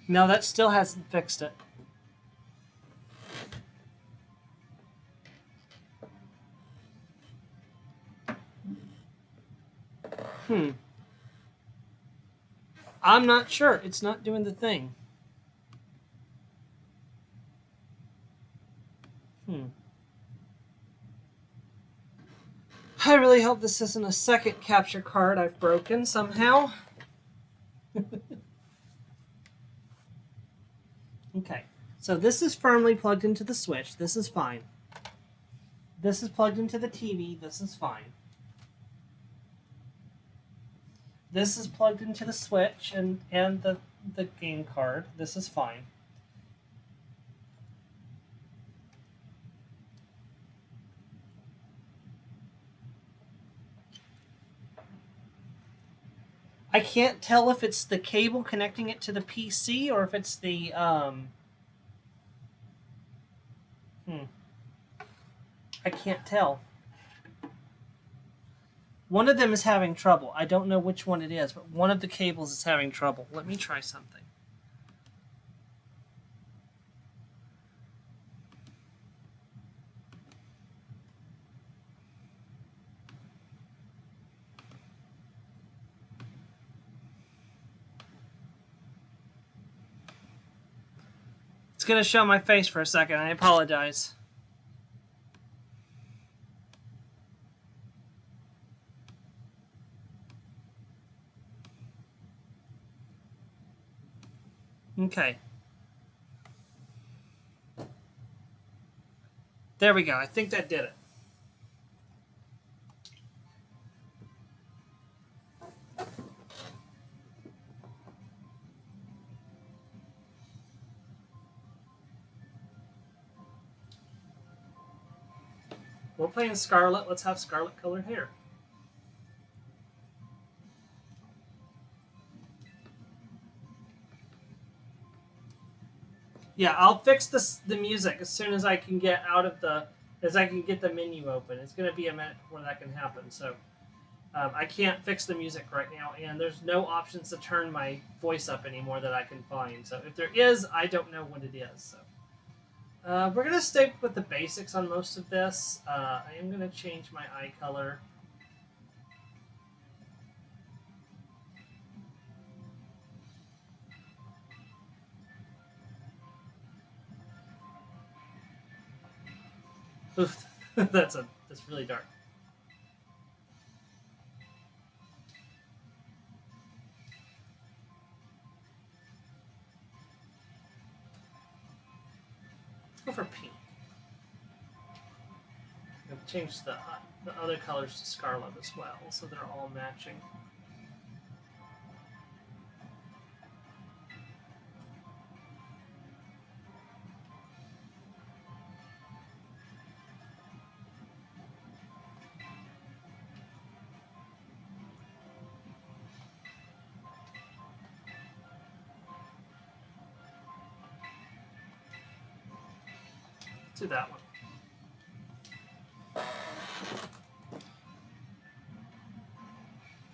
No, that still hasn't fixed it. I'm not sure. It's not doing the thing. I really hope this isn't a second capture card I've broken somehow. Okay, so this is firmly plugged into the switch. This is fine. This is plugged into the TV. This is fine. This is plugged into the switch and the game card. This is fine. I can't tell if it's the cable connecting it to the PC or if it's the I can't tell. One of them is having trouble. I don't know which one it is, but one of the cables is having trouble. Let me try something. It's going to show my face for a second. I apologize. Okay. There we go. I think that did it. We're playing Scarlet. Let's have Scarlet colored hair. Yeah, I'll fix the music as soon as I can get out of the menu open. It's going to be a minute before that can happen. So I can't fix the music right now, and there's no options to turn my voice up anymore that I can find. So if there is, I don't know what it is. So we're going to stick with the basics on most of this. I am going to change my eye color. Oof, that's really dark. Let's go for pink. I've changed the other colors to Scarlet as well, so they're all matching. Let's do that one.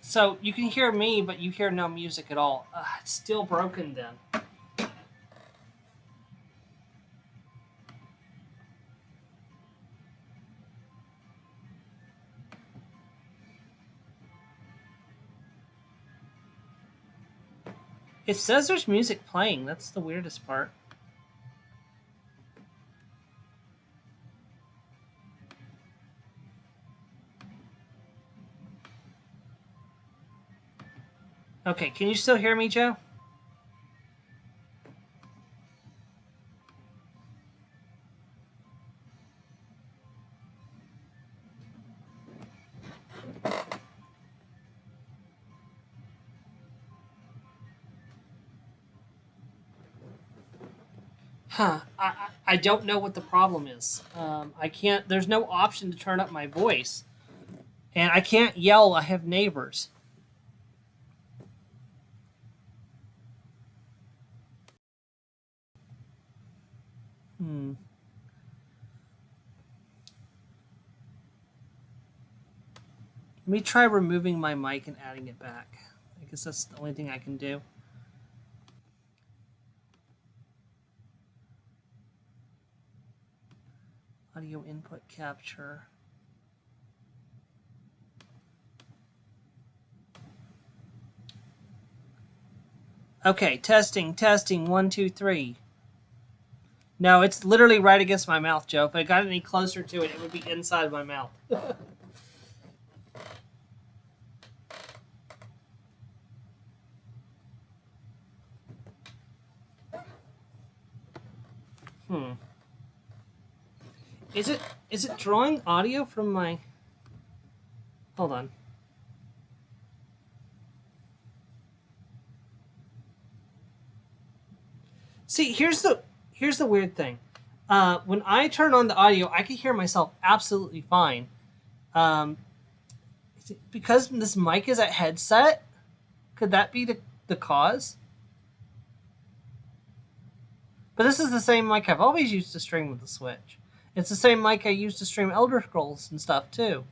So you can hear me, but you hear no music at all. It's still broken then. It says there's music playing. That's the weirdest part. Okay, can you still hear me, Joe? Huh. I don't know what the problem is. I can't. There's no option to turn up my voice, and I can't yell. I have neighbors. Let me try removing my mic and adding it back. I guess that's the only thing I can do. Audio input capture. Okay, testing, 1, 2, 3. No, it's literally right against my mouth, Joe. If I got any closer to it, it would be inside my mouth. Is it drawing audio from my... Hold on. See, here's the weird thing. When I turn on the audio, I can hear myself absolutely fine. Because this mic is a headset, could that be the cause? But this is the same mic I've always used to stream with the Switch. It's the same mic I used to stream Elder Scrolls and stuff, too.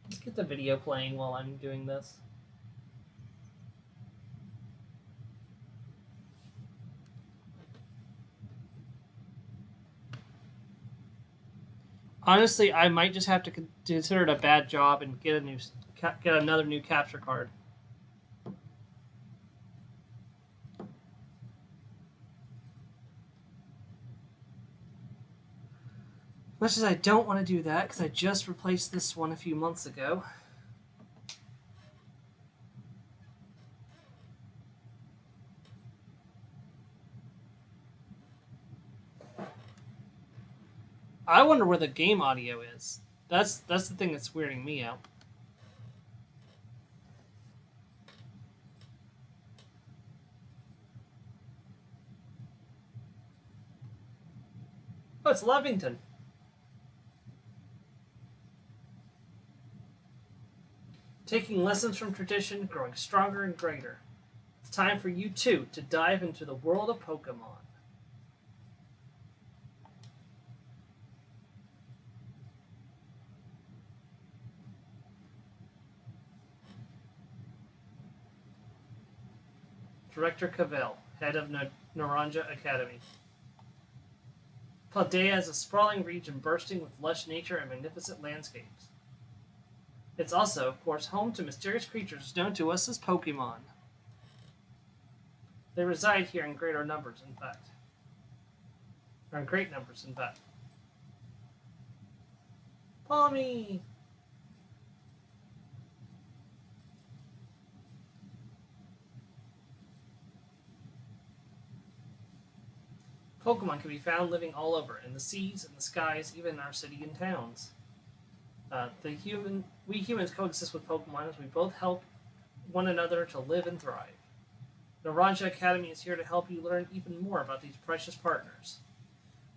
Let's get the video playing while I'm doing this. Honestly, I might just have to consider it a bad job and get another new capture card. Much as I don't want to do that, because I just replaced this one a few months ago. I wonder where the game audio is. That's the thing that's weirding me out. Oh, it's Levington. Taking lessons from tradition, growing stronger and greater. It's time for you, too, to dive into the world of Pokemon. Director Cavell, head of Naranja Academy. Paldea is a sprawling region bursting with lush nature and magnificent landscapes. It's also, of course, home to mysterious creatures known to us as Pokemon. They reside here in greater numbers, in fact. Or in great numbers, in fact. Palmy! Pokemon can be found living all over, in the seas, in the skies, even in our city and towns. We humans coexist with Pokemon as we both help one another to live and thrive. Naranja Academy is here to help you learn even more about these precious partners.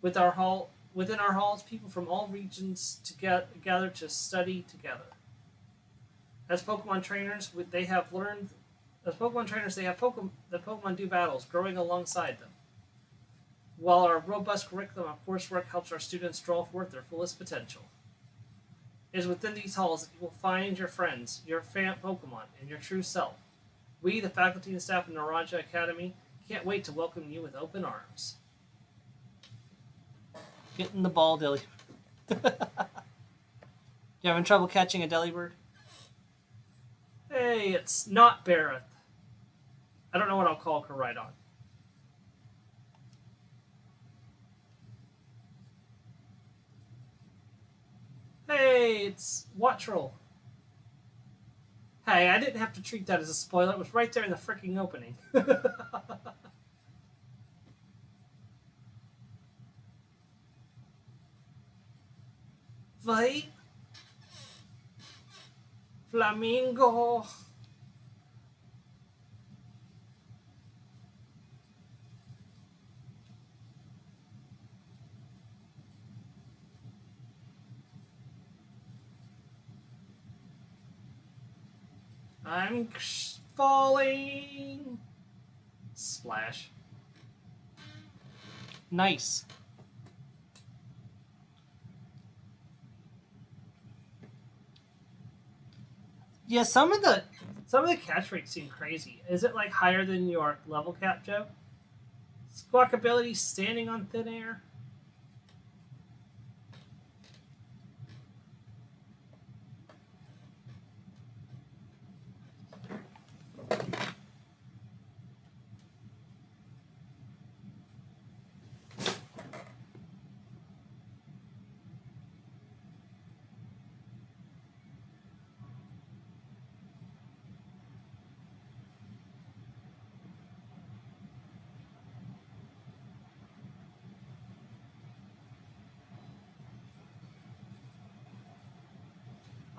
Within our halls, people from all regions gather to study together. As Pokemon trainers, they have Pokemon do battles, growing alongside them. While our robust curriculum of coursework helps our students draw forth their fullest potential. It is within these halls that you will find your friends, your Pokemon, and your true self. We, the faculty and staff of Naranja Academy, can't wait to welcome you with open arms. Getting the ball, Dilly. You having trouble catching a Delibird? Hey, it's not Bareth. I don't know what I'll call Koraidon. Hey, it's Wattrel. Hey, I didn't have to treat that as a spoiler. It was right there in the freaking opening. Vai. Flamingo. I'm falling. Splash. Nice. Yeah, some of the catch rates seem crazy. Is it like higher than your level cap, Joe? Squawk ability, standing on thin air.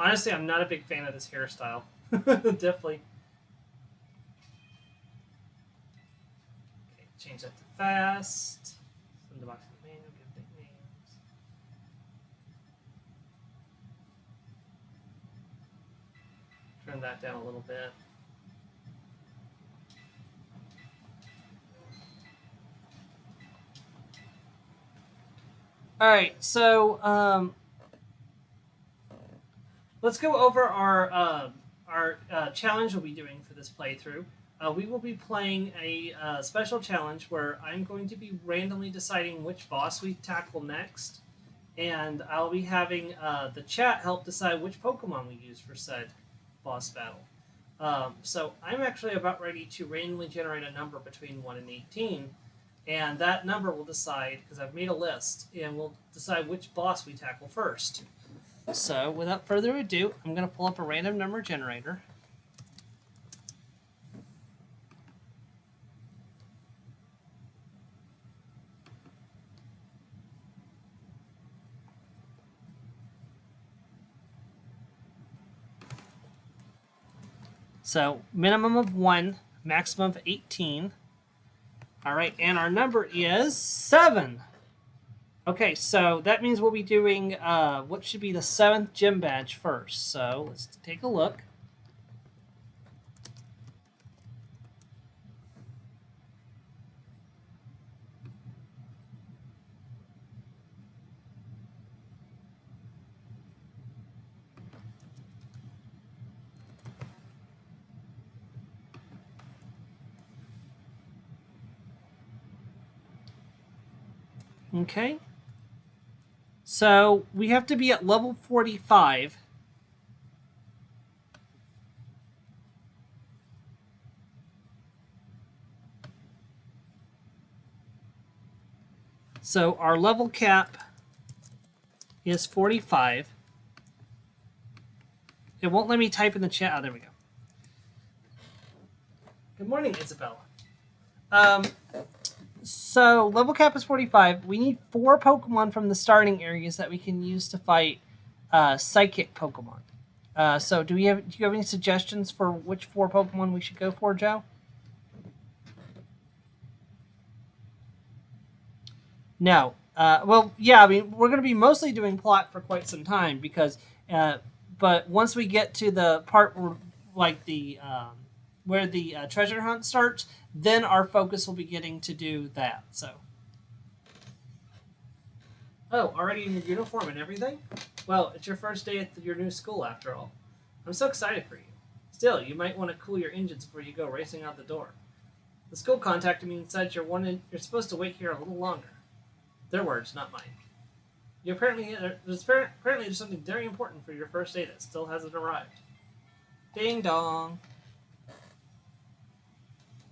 Honestly, I'm not a big fan of this hairstyle. Definitely. Okay, change that to fast. Send the box to the manual, give nicknames. Turn that down a little bit. All right, so let's go over our challenge we'll be doing for this playthrough. We will be playing a special challenge where I'm going to be randomly deciding which boss we tackle next, and I'll be having the chat help decide which Pokemon we use for said boss battle. So I'm actually about ready to randomly generate a number between 1 and 18, and that number will decide, because I've made a list, and we'll decide which boss we tackle first. So without further ado, I'm going to pull up a random number generator. So minimum of 1, maximum of 18. All right, and our number is 7. Okay, so that means we'll be doing what should be the 7th gym badge first. So let's take a look. Okay. So we have to be at level 45. So our level cap is 45. It won't let me type in the chat. Oh, there we go. Good morning, Isabella. So level cap is 45. We need 4 Pokemon from the starting areas that we can use to fight psychic Pokemon. So do you have any suggestions for which 4 Pokemon we should go for, Joe? No. Well, yeah. I mean, we're going to be mostly doing plot for quite some time because, but once we get to the part where, like where the treasure hunt starts, then our focus will be getting to do that. So. Oh, already in your uniform and everything? Well, it's your first day at your new school, after all. I'm so excited for you. Still, you might want to cool your engines before you go racing out the door. The school contacted me and said you're supposed to wait here a little longer. Their words, not mine. Apparently there's something very important for your first day that still hasn't arrived. Ding dong.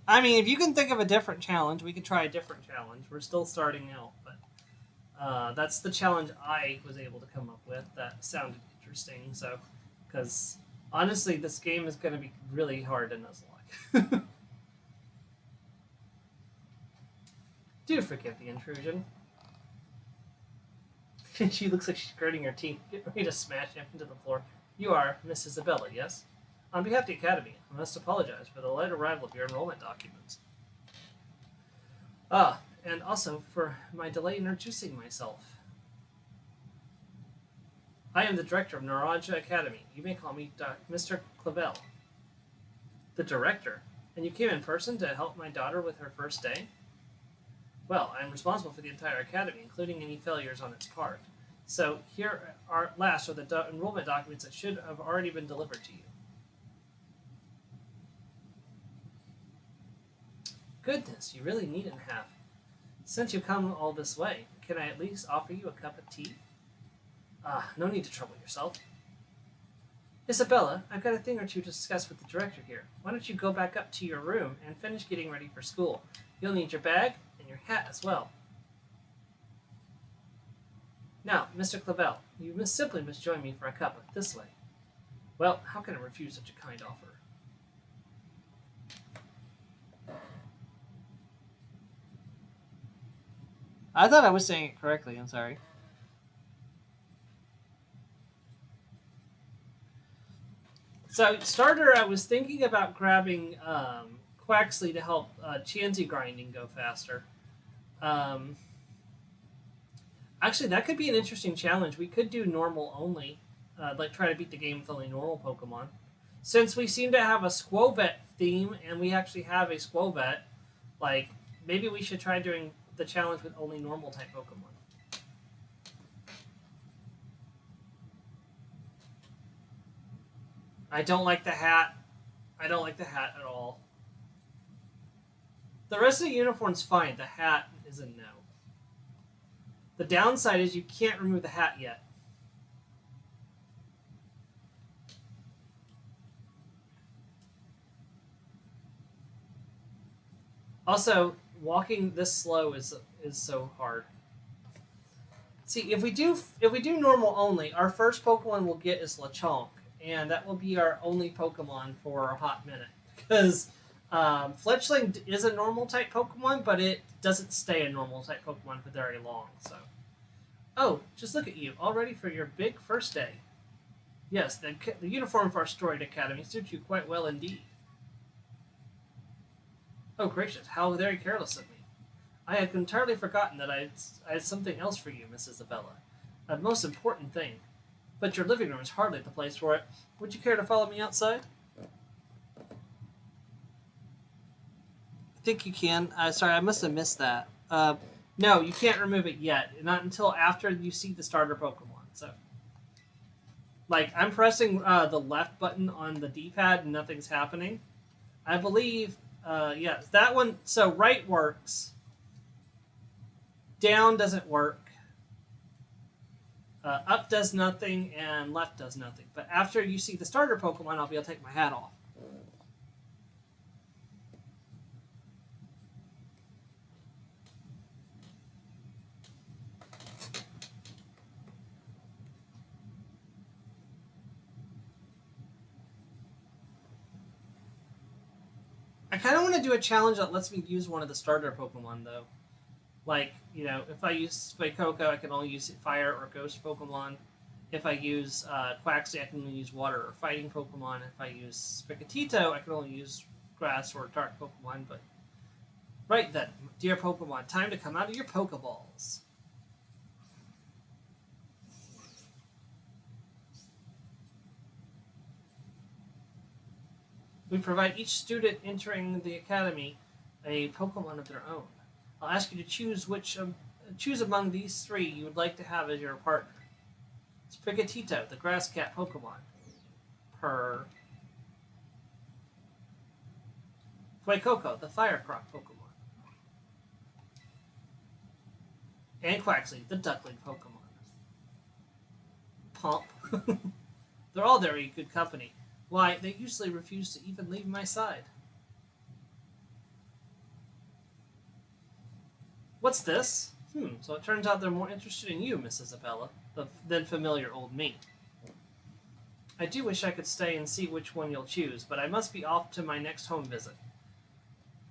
I mean, if you can think of a different challenge, we could try a different challenge. We're still starting out, but that's the challenge I was able to come up with that sounded interesting. So, because honestly, this game is going to be really hard to Nuzlocke. Do forgive the intrusion. She looks like she's gritting her teeth, getting ready to smash him into the floor. You are Miss Isabella, yes? On behalf of the Academy, I must apologize for the late arrival of your enrollment documents. And also for my delay in introducing myself. I am the director of Naranja Academy. You may call me Mr. Clavel. The director? And you came in person to help my daughter with her first day? Well, I am responsible for the entire academy, including any failures on its part. So here are the enrollment documents that should have already been delivered to you. Goodness, you really needn't have. Since you come all this way, can I at least offer you a cup of tea? Ah, no need to trouble yourself. Isabella, I've got a thing or two to discuss with the director here. Why don't you go back up to your room and finish getting ready for school? You'll need your bag and your hat as well. Now, Mr. Clavel, you simply must join me for a cup this way. Well, how can I refuse such a kind offer? I thought I was saying it correctly. I'm sorry. So, starter, I was thinking about grabbing Quaxley to help Chansey grinding go faster. Um, Actually, that could be an interesting challenge. We could do normal only, like try to beat the game with only normal Pokemon. Since we seem to have a Squovet theme, and we actually have a Squovet, like maybe we should try doing the challenge with only normal type Pokemon. I don't like the hat. I don't like the hat at all. The rest of the uniform's fine. The hat is a no. The downside is you can't remove the hat yet. Also, walking this slow is so hard. See, if we do normal only, our first Pokemon we'll get is Lechonk, and that will be our only Pokemon for a hot minute because Fletchling is a normal type Pokemon, but it doesn't stay a normal type Pokemon for very long. So, oh, just look at you, all ready for your big first day. Yes, the uniform for our storied academy suits you quite well indeed. Oh gracious, how very careless of me. I had entirely forgotten that I had something else for you, Miss Isabella. A most important thing. But your living room is hardly the place for it. Would you care to follow me outside? I think you can. Sorry, I must have missed that. No, you can't remove it yet. Not until after you see the starter Pokemon. So, like, I'm pressing the left button on the D-pad and nothing's happening. I believe, yes, that one. So right works. Down doesn't work. Up does nothing, and left does nothing. But after you see the starter Pokemon, I'll be able to take my hat off. I kind of want to do a challenge that lets me use one of the starter Pokemon, though. Like, if I use Fuecoco, I can only use Fire or Ghost Pokemon. If I use Quaxley, I can only use Water or Fighting Pokemon. If I use Sprigatito, I can only use Grass or Dark Pokemon. But right then, dear Pokemon, time to come out of your Pokeballs. We provide each student entering the academy a Pokemon of their own. I'll ask you to choose among these three you would like to have as your partner. Sprigatito, the Grass Cat Pokemon. Per. Fuecoco, the Fire Crop Pokemon. And Quaxley, the Duckling Pokemon. Pomp. They're all very good company. Why, they usually refuse to even leave my side. What's this? So it turns out they're more interested in you, Miss Isabella, than familiar old me. I do wish I could stay and see which one you'll choose, but I must be off to my next home visit.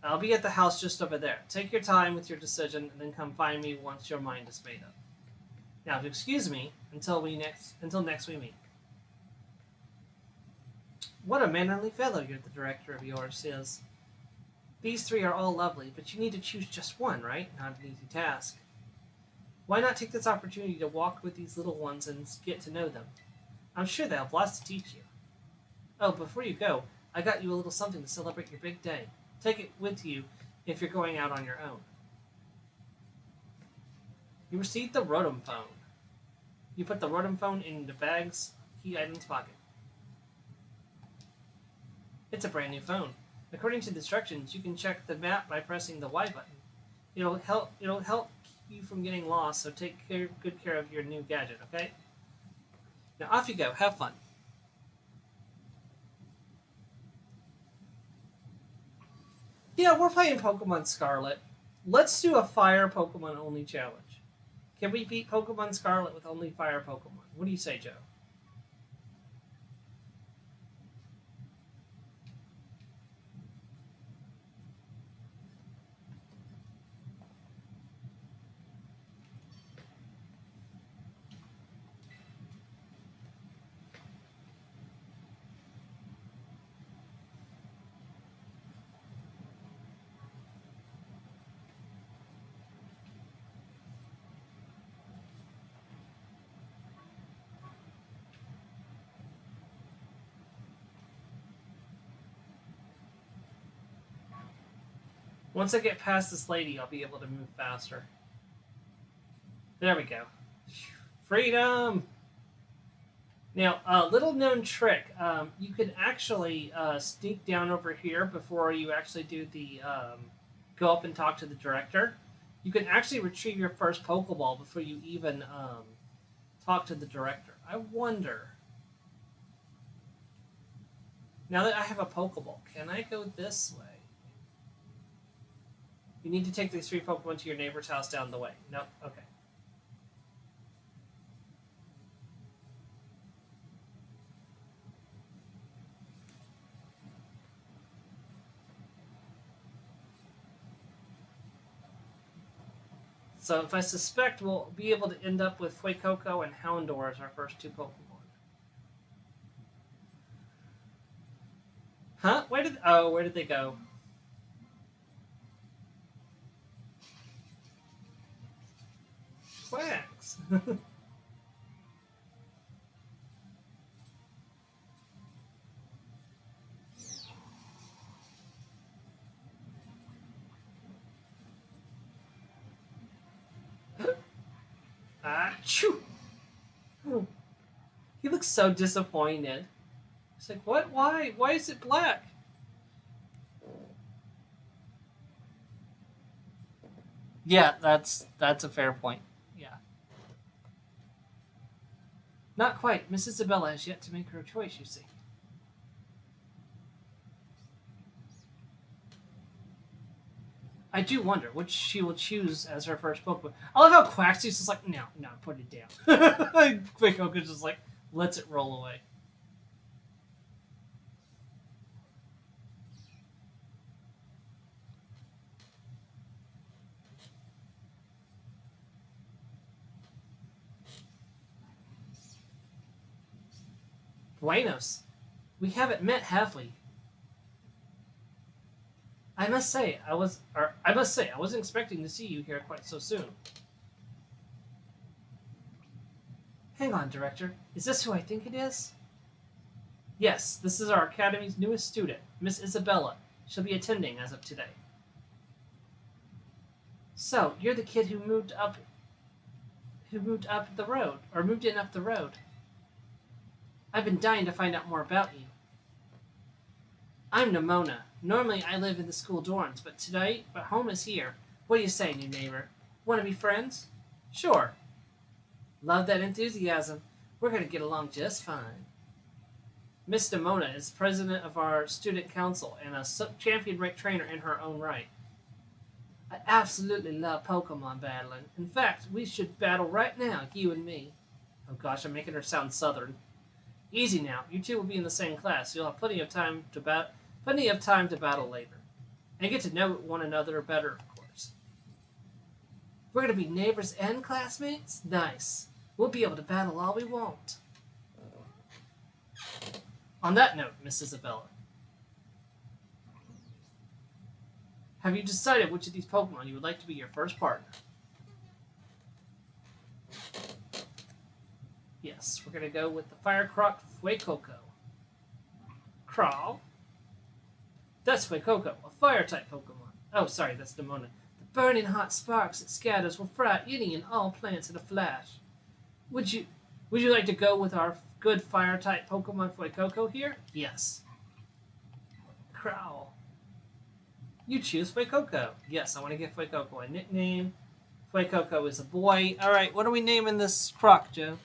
I'll be at the house just over there. Take your time with your decision, and then come find me once your mind is made up. Now, if you excuse me, until next we meet. What a mannerly fellow the director of yours is. These three are all lovely, but you need to choose just one, right? Not an easy task. Why not take this opportunity to walk with these little ones and get to know them? I'm sure they'll have lots to teach you. Oh, before you go, I got you a little something to celebrate your big day. Take it with you if you're going out on your own. You received the Rotom phone. You put the Rotom phone in the bag's key items pocket. It's a brand new phone. According to the instructions, you can check the map by pressing the Y button. It'll help you from getting lost. So take good care of your new gadget. Okay. Now off you go. Have fun. Yeah, we're playing Pokemon Scarlet. Let's do a fire Pokemon only challenge. Can we beat Pokemon Scarlet with only fire Pokemon? What do you say, Joe? Once I get past this lady, I'll be able to move faster. There we go. Freedom! Now, a little known trick, you can actually sneak down over here before you actually do the go up and talk to the director. You can actually retrieve your first Pokeball before you even talk to the director. I wonder, now that I have a Pokeball, can I go this way? You need to take these 3 Pokemon to your neighbor's house down the way. Nope, okay. So if I suspect, we'll be able to end up with Fuecoco and Houndour as our first 2 Pokemon. Huh? Where did they go? Quacks. Achoo! He looks so disappointed. He's like, what? Why? Why is it black? Yeah, that's a fair point. Yeah. Not quite. Miss Isabella has yet to make her choice, you see. I do wonder which she will choose as her first Pokemon. I love how Quaxly's just like, no, no, put it down. Quick Oka's just like, lets it roll away. Buenos. We haven't met, have we? I must say, I wasn't expecting to see you here quite so soon. Hang on, Director. Is this who I think it is? Yes, this is our Academy's newest student, Miss Isabella. She'll be attending as of today. So, you're the kid who moved up the road, or moved in up the road. I've been dying to find out more about you. I'm Nimona. Normally I live in the school dorms, but home is here. What do you say, new neighbor? Want to be friends? Sure. Love that enthusiasm. We're going to get along just fine. Miss Nimona is president of our student council and a champion rank trainer in her own right. I absolutely love Pokemon battling. In fact, we should battle right now, you and me. Oh gosh, I'm making her sound southern. Easy now. You two will be in the same class. You'll have plenty of time to battle later, and get to know one another better, of course. We're going to be neighbors and classmates? Nice. We'll be able to battle all we want. On that note, Miss Isabella, have you decided which of these Pokemon you would like to be your first partner? Yes, we're going to go with the Firecroc Fuecoco. Crawl. That's Fuecoco, a fire-type Pokemon. Oh, sorry, that's Nimona. The burning hot sparks it scatters will fry any and all plants in a flash. Would you like to go with our good fire-type Pokemon Fuecoco here? Yes. Crawl. You choose Fuecoco. Yes, I want to give Fuecoco a nickname. Fuecoco is a boy. All right, what are we naming this croc, Joe?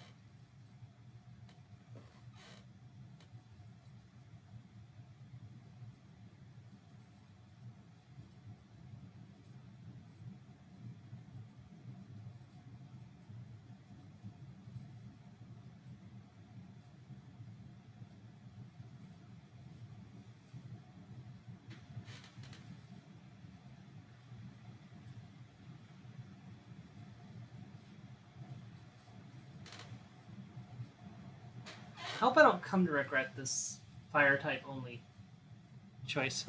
I hope I don't come to regret this fire type only choice.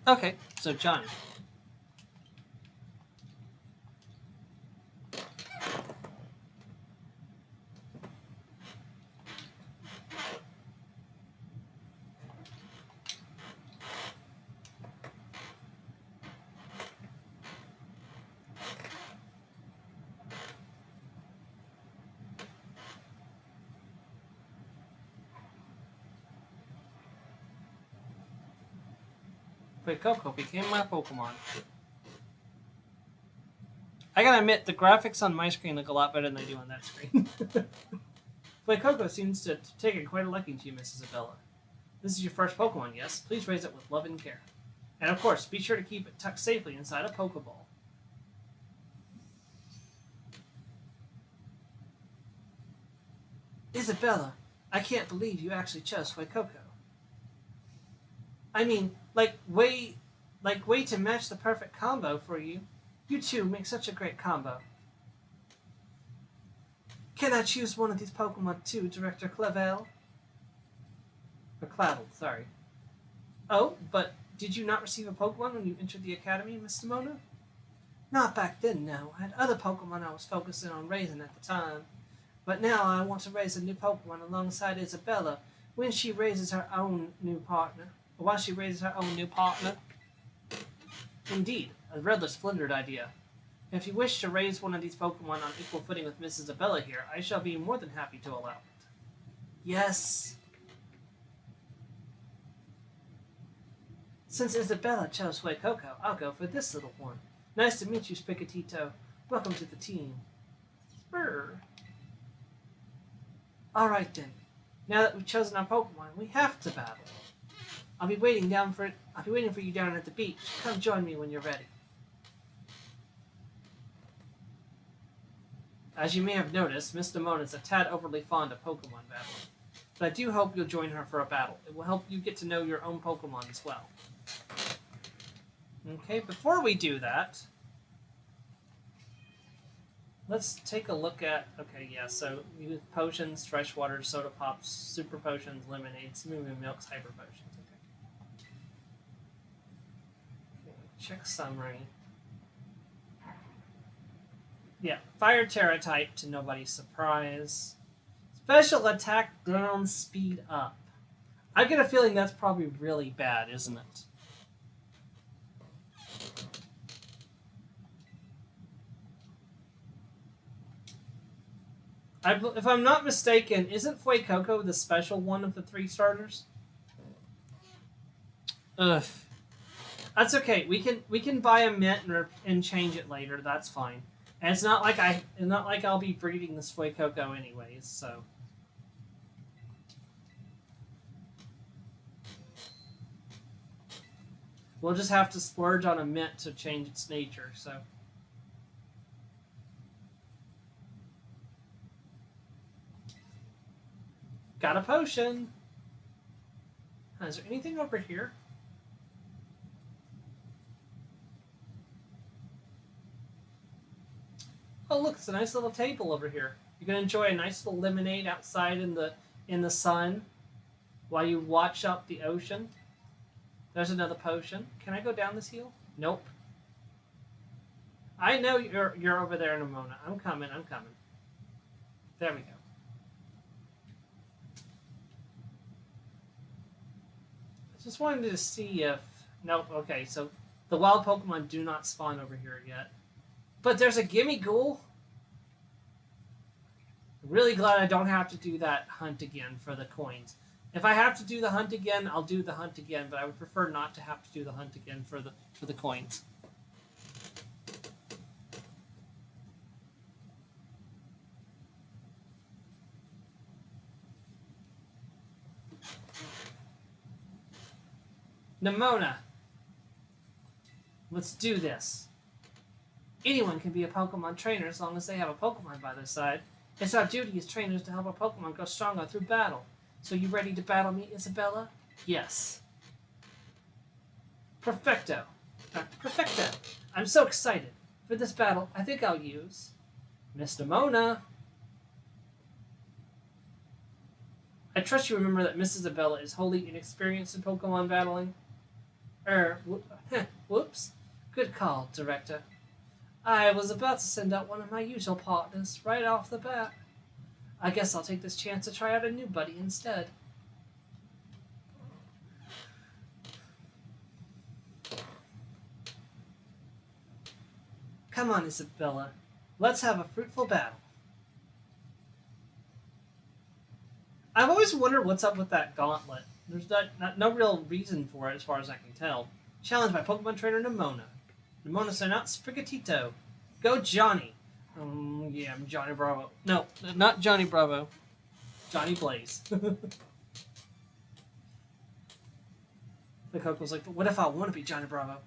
Okay, so Johnny. Fuecoco became my Pokemon. I gotta admit, the graphics on my screen look a lot better than they do on that screen. Fuecoco seems to take a quite a liking to you, Miss Isabella. This is your first Pokemon, yes? Please raise it with love and care. And of course, be sure to keep it tucked safely inside a Pokeball. Isabella, I can't believe you actually chose Fuecoco. I mean, way to match the perfect combo for you. You two make such a great combo. Can I choose one of these Pokemon too, Director Clavel? Or Clavel, sorry. Oh, but did you not receive a Pokemon when you entered the Academy, Miss Simona? Not back then, no. I had other Pokemon I was focusing on raising at the time. But now I want to raise a new Pokemon alongside Isabella when she raises her own new partner. Or while she raises her own new partner. Indeed, a rather splendid idea. If you wish to raise one of these Pokemon on equal footing with Miss Isabella here, I shall be more than happy to allow it. Yes. Since Isabella chose Fuecoco, I'll go for this little one. Nice to meet you, Spicatito. Welcome to the team. Spur. Alright then. Now that we've chosen our Pokemon, we have to battle. I'll be waiting for you down at the beach. Come join me when you're ready. As you may have noticed, Miss Demone is a tad overly fond of Pokemon battling. But I do hope you'll join her for a battle. It will help you get to know your own Pokemon as well. Okay, before we do that, let's take a look at... Okay, yeah, so use potions, fresh water, soda pops, super potions, lemonades, moving milks, hyper potions. Check summary. Yeah, Fire Terra type to nobody's surprise. Special attack down, speed up. I get a feeling that's probably really bad, isn't it? If I'm not mistaken, isn't Fuecoco the special one of the 3 starters? Ugh. That's okay. We can buy a mint and change it later. That's fine. And it's not like I'll be breeding this Fuecoco anyways. So we'll just have to splurge on a mint to change its nature. So got a potion. Is there anything over here? Oh, look, it's a nice little table over here. You're gonna enjoy a nice little lemonade outside in the sun while you watch out the ocean. There's another potion. Can I go down this hill? Nope. I know you're over there, Nimona. I'm coming. I'm coming. There we go. I just wanted to see if... Nope, okay, so the wild Pokemon do not spawn over here yet. But there's a Gimme Ghoul. Really glad I don't have to do that hunt again for the coins. If I have to do the hunt again, I'll do the hunt again, but I would prefer not to have to do the hunt again for the coins. Nimona, let's do this. Anyone can be a Pokemon trainer as long as they have a Pokemon by their side. It's our duty as trainers to help our Pokemon go stronger through battle. So you ready to battle me, Isabella? Yes. Perfecto. Perfecto. I'm so excited. For this battle, I think I'll use Miss Nimona. I trust you remember that Miss Isabella is wholly inexperienced in Pokemon battling. Whoops. Good call, Director. I was about to send out one of my usual partners right off the bat. I guess I'll take this chance to try out a new buddy instead. Come on, Isabella. Let's have a fruitful battle. I've always wondered what's up with that gauntlet. There's no real reason for it as far as I can tell. Challenged by Pokemon trainer Nimona. Nimona sent out Sprigatito. Go Johnny. Yeah, I'm Johnny Bravo. No, not Johnny Bravo. Johnny Blaze. The Coco's like, what if I want to be Johnny Bravo?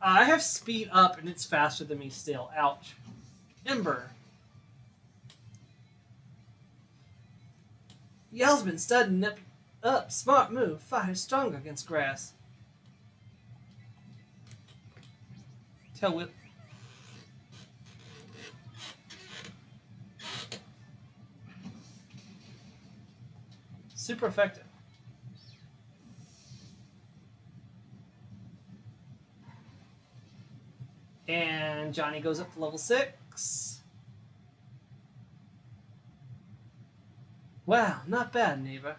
I have speed up and it's faster than me still. Ouch. Ember. Yell's been studying up. Smart move. Fire stronger against grass. Tail Whip. Super effective. And Johnny goes up to level 6. Wow, not bad, neighbor.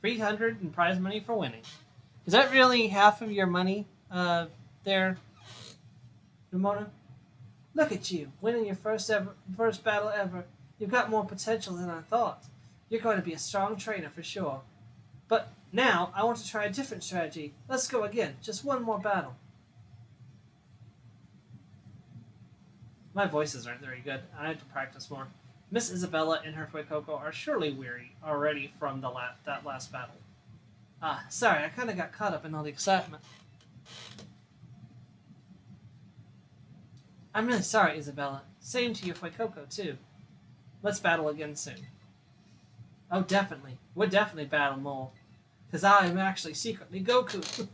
300 in prize money for winning. Is that really half of your money there, Nimona? Look at you, winning your first battle ever. You've got more potential than I thought. You're going to be a strong trainer for sure. But now, I want to try a different strategy. Let's go again. Just one more battle. My voices aren't very good. I have to practice more. Miss Isabella and her Fuecoco are surely weary already from that last battle. Sorry, I kind of got caught up in all the excitement. I'm really sorry, Isabella. Same to your Fuecoco, too. Let's battle again soon. Oh, definitely. We'll definitely battle more. Because I am actually secretly Goku.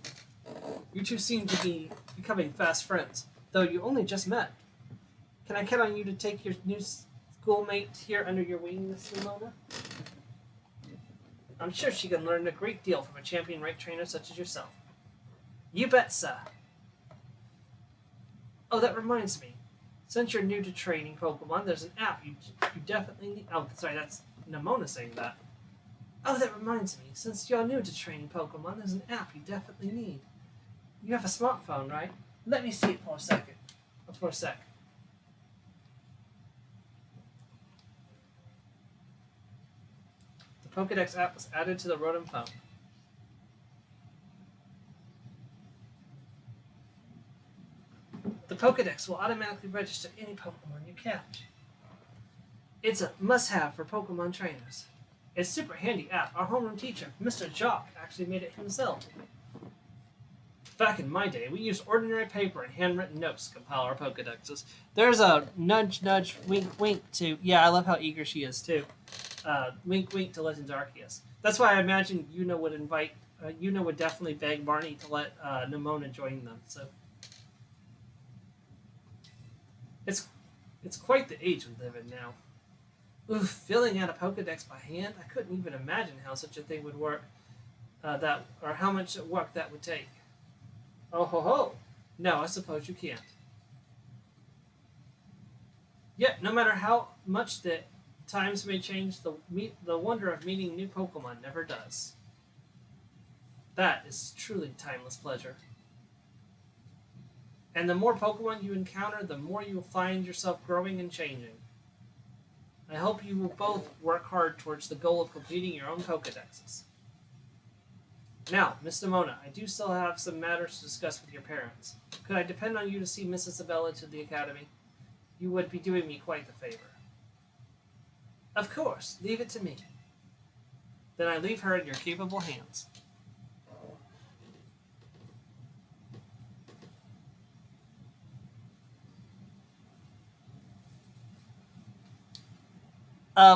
You two seem to be becoming fast friends, though you only just met. Can I count on you to take your new schoolmate here under your wing, Miss Nimona? I'm sure she can learn a great deal from a champion right trainer such as yourself. You bet, sir. Oh, that reminds me. Since you're new to training Pokemon, there's an app you definitely need. Oh, sorry, that's Nimona saying that. Oh, that reminds me. Since you're new to training Pokemon, there's an app you definitely need. You have a smartphone, right? Let me see it for a second. For a sec. The Pokedex app was added to the Rotom phone. The Pokedex will automatically register any Pokemon you catch. It's a must-have for Pokemon trainers. It's a super handy app. Our homeroom teacher, Mr. Jock, actually made it himself. Back in my day, we used ordinary paper and handwritten notes to compile our Pokedexes. There's a nudge, nudge, wink, wink to... Yeah, I love how eager she is, too. Wink, wink to Legends Arceus. That's why I imagine Yuna would invite... Yuna would definitely beg Barney to let Nimona join them, so... It's it's quite the age we live in now. Oof, filling out a Pokedex by hand, I couldn't even imagine how such a thing would work. That or how much work that would take. Oh ho ho! No, I suppose you can't. Yet, no matter how much the times may change, the wonder of meeting new Pokemon never does. That is truly timeless pleasure. And the more Pokemon you encounter, the more you will find yourself growing and changing. I hope you will both work hard towards the goal of completing your own Pokedexes. Now, Miss Demona, I do still have some matters to discuss with your parents. Could I depend on you to see Miss Isabella to the academy? You would be doing me quite the favor. Of course, leave it to me. Then I leave her in your capable hands.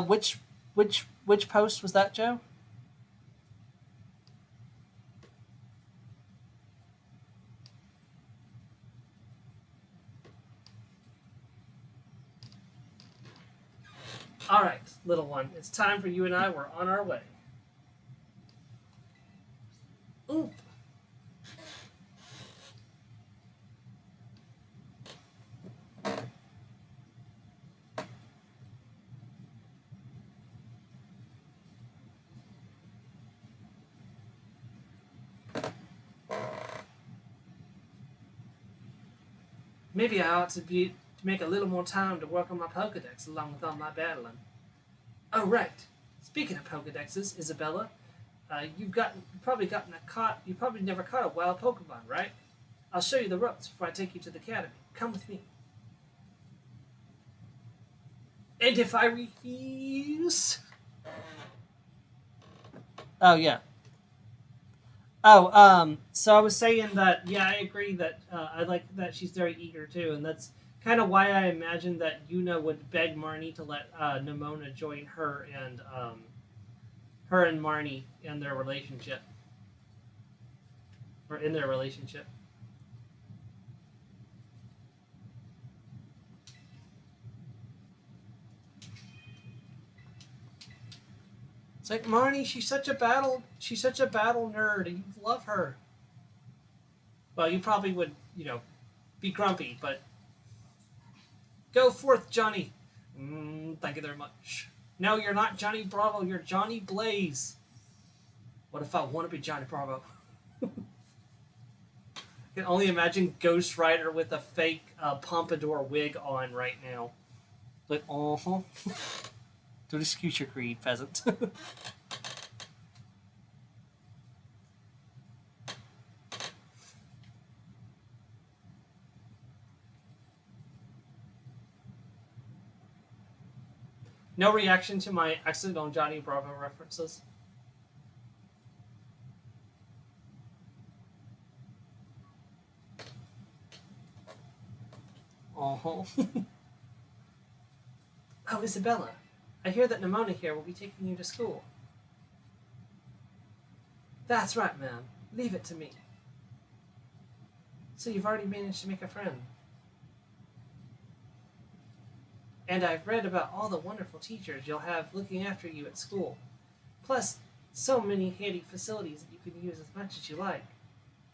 Which post was that, Joe? All right, little one, it's time for you and I. We're on our way. Oof. Maybe I ought to make a little more time to work on my Pokedex along with all my battling. Oh right. Speaking of Pokedexes, Isabella, you probably never caught a wild Pokemon, right? I'll show you the ropes before I take you to the academy. Come with me. And if I refuse? Oh yeah. So I was saying that yeah, I agree that I like that she's very eager too, and that's kind of why I imagined that Yuna would beg Marnie to let Nimona join her and Marnie in their relationship, or in their relationship. It's like Marnie, she's such a battle nerd, and you love her. Well, you probably would, be grumpy, but go forth, Johnny. Thank you very much. No, you're not Johnny Bravo. You're Johnny Blaze. What if I want to be Johnny Bravo? I can only imagine Ghost Rider with a fake pompadour wig on right now. Like, uh-huh. Don't excuse your greed, peasant. No reaction to my accidental Johnny Bravo references. Uh-huh. Oh, Isabella, I hear that Nimona here will be taking you to school. That's right, ma'am. Leave it to me. So you've already managed to make a friend. And I've read about all the wonderful teachers you'll have looking after you at school. Plus, so many handy facilities that you can use as much as you like.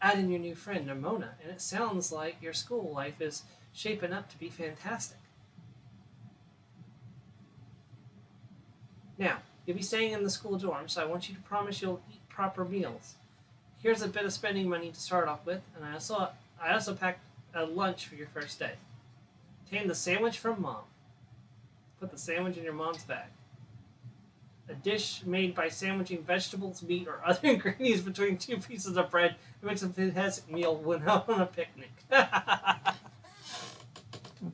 Add in your new friend, Nimona, and it sounds like your school life is shaping up to be fantastic. Now, you'll be staying in the school dorm, so I want you to promise you'll eat proper meals. Here's a bit of spending money to start off with, and I also packed a lunch for your first day. Obtain the sandwich from mom. Put the sandwich in your mom's bag. A dish made by sandwiching vegetables, meat, or other ingredients between two pieces of bread. It makes a fantastic meal when out on a picnic. I'm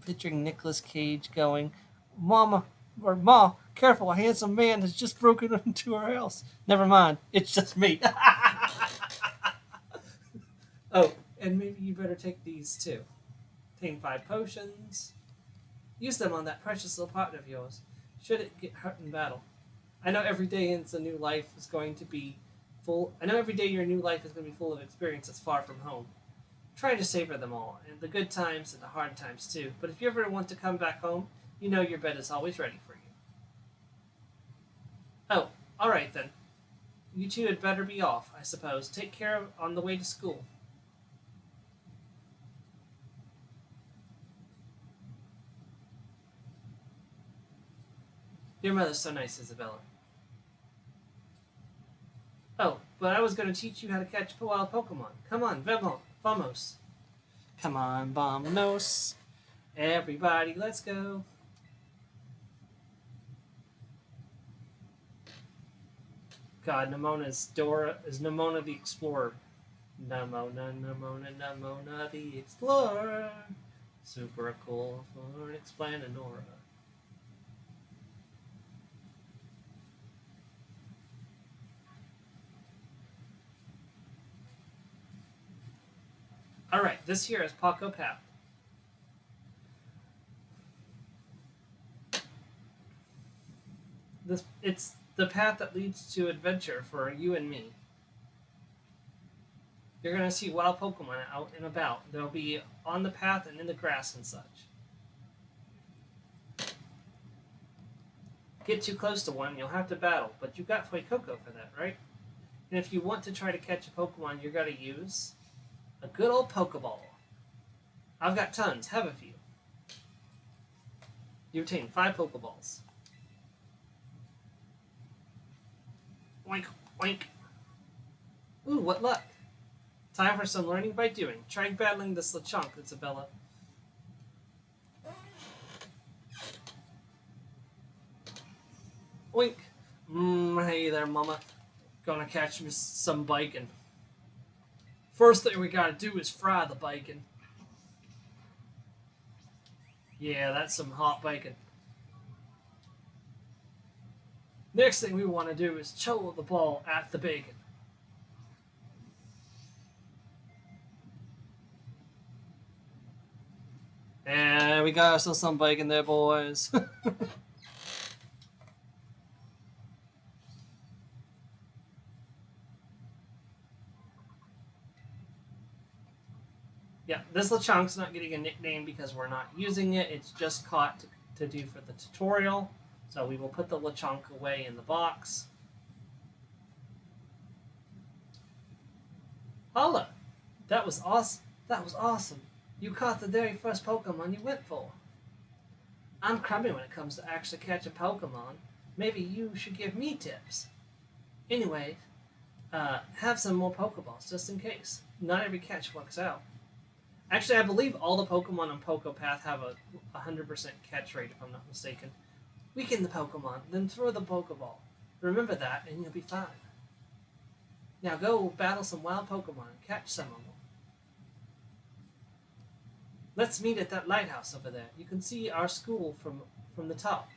picturing Nicolas Cage going, Mama, or Ma, careful, a handsome man has just broken into our house. Never mind, it's just me. Oh, and maybe you better take these too. Obtain 5 potions. Use them on that precious little partner of yours, should it get hurt in battle. I know every day in the new life is going to be full. I know every day your new life is going to be full of experiences far from home. Try to savor them all, and the good times and the hard times too. But if you ever want to come back home, you know your bed is always ready for you. Oh, all right then. You two had better be off, I suppose. Take care on the way to school. Your mother's so nice, Isabella. Oh, but I was going to teach you how to catch wild Pokemon. Come on, vamos. Come on, vamos. Everybody, let's go. God, Nemona the Explorer. Nemona the Explorer. Super cool for an Explanadora. Alright, this here is Paco Path. It's the path that leads to adventure for you and me. You're going to see wild Pokemon out and about. They'll be on the path and in the grass and such. Get too close to one, you'll have to battle, but you got Fuecoco for that, right? And if you want to try to catch a Pokemon, you're going to use a good old Pokeball. I've got tons, haven't you? You obtain 5 Pokeballs. Oink, oink. Ooh, what luck. Time for some learning by doing. Try battling this Lechonk, Isabella. Oink. Hey there, mama. Gonna catch me some bacon. First thing we gotta do is fry the bacon. Yeah, that's some hot bacon. Next thing we want to do is choke the ball at the bacon. And we got ourselves some bacon there, boys. Yeah, this Lechonk's not getting a nickname because we're not using it. It's just caught to do for the tutorial. So we will put the Lechonk away in the box. Holla! That was awesome. That was awesome. You caught the very first Pokemon you went for. I'm crummy when it comes to actually catch a Pokemon. Maybe you should give me tips. Anyway, have some more Pokeballs just in case. Not every catch works out. Actually, I believe all the Pokemon on Poco Path have a 100% catch rate, if I'm not mistaken. Weaken the Pokemon, then throw the Pokeball. Remember that, and you'll be fine. Now go battle some wild Pokemon and catch some of them. Let's meet at that lighthouse over there. You can see our school from the top.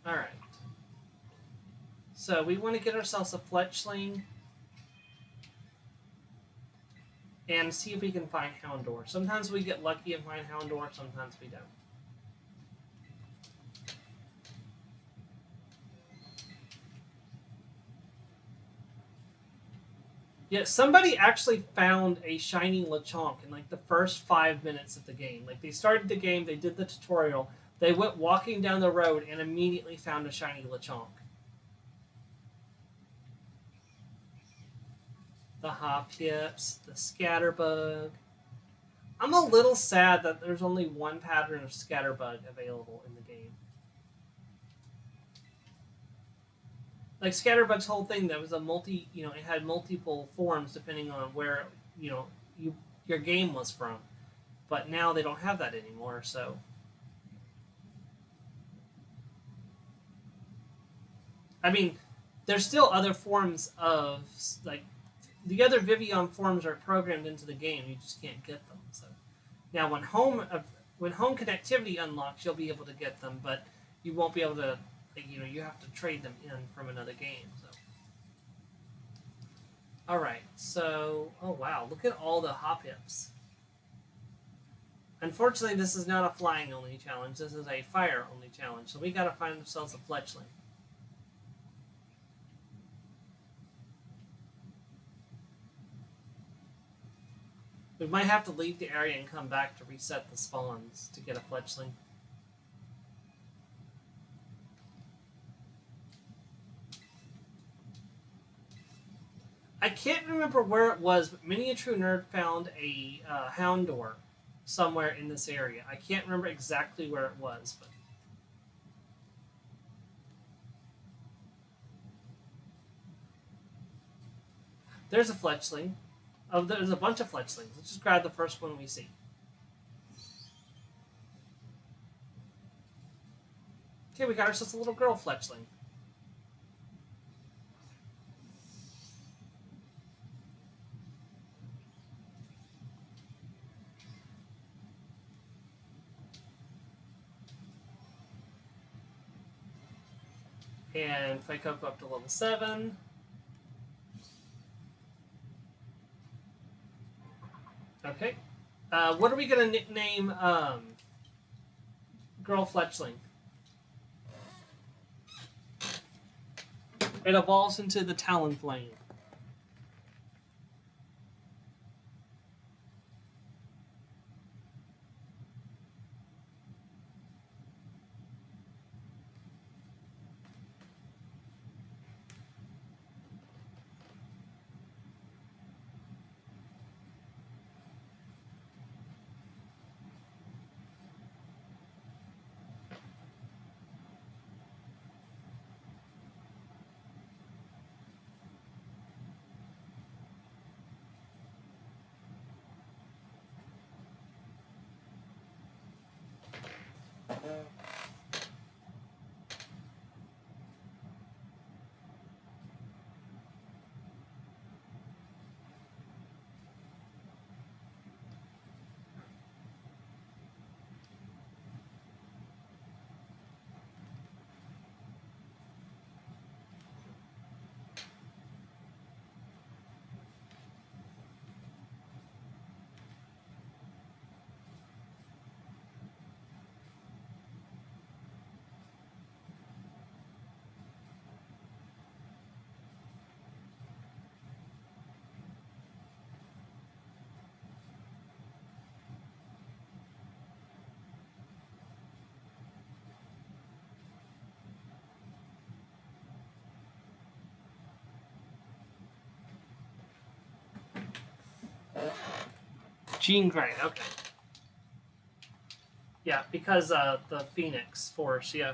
Alright. So we want to get ourselves a Fletchling and see if we can find Houndour. Sometimes we get lucky and find Houndour, sometimes we don't. Yeah, somebody actually found a shiny Lechonk in like the first 5 minutes of the game. Like they started the game, they did the tutorial, they went walking down the road and immediately found a shiny Lechonk. The Hoppips, the Scatterbug. I'm a little sad that there's only one pattern of Scatterbug available in the game. Like Scatterbug's whole thing, that was a it had multiple forms depending on where, your game was from. But now they don't have that anymore, so. I mean, there's still other forms of, like, the other Vivian forms are programmed into the game. You just can't get them. So now, when home connectivity unlocks, you'll be able to get them, but you won't be able to. You have to trade them in from another game. So, all right. So, oh wow, look at all the Hoppips. Unfortunately, this is not a flying only challenge. This is a fire only challenge. So we got to find ourselves a Fletchling. We might have to leave the area and come back to reset the spawns to get a fletchling. I can't remember where it was, but Mini a True Nerd found a Houndor somewhere in this area. I can't remember exactly where it was, but there's a fletchling. Oh, there's a bunch of fletchlings. Let's just grab the first one we see. Okay, we got ourselves a little girl fletchling. And fight Coco up to level 7. Okay. What are we going to nickname Girl Fletchling? It evolves into the Talonflame. Jean Grey, okay. Yeah, because the Phoenix Force, yeah.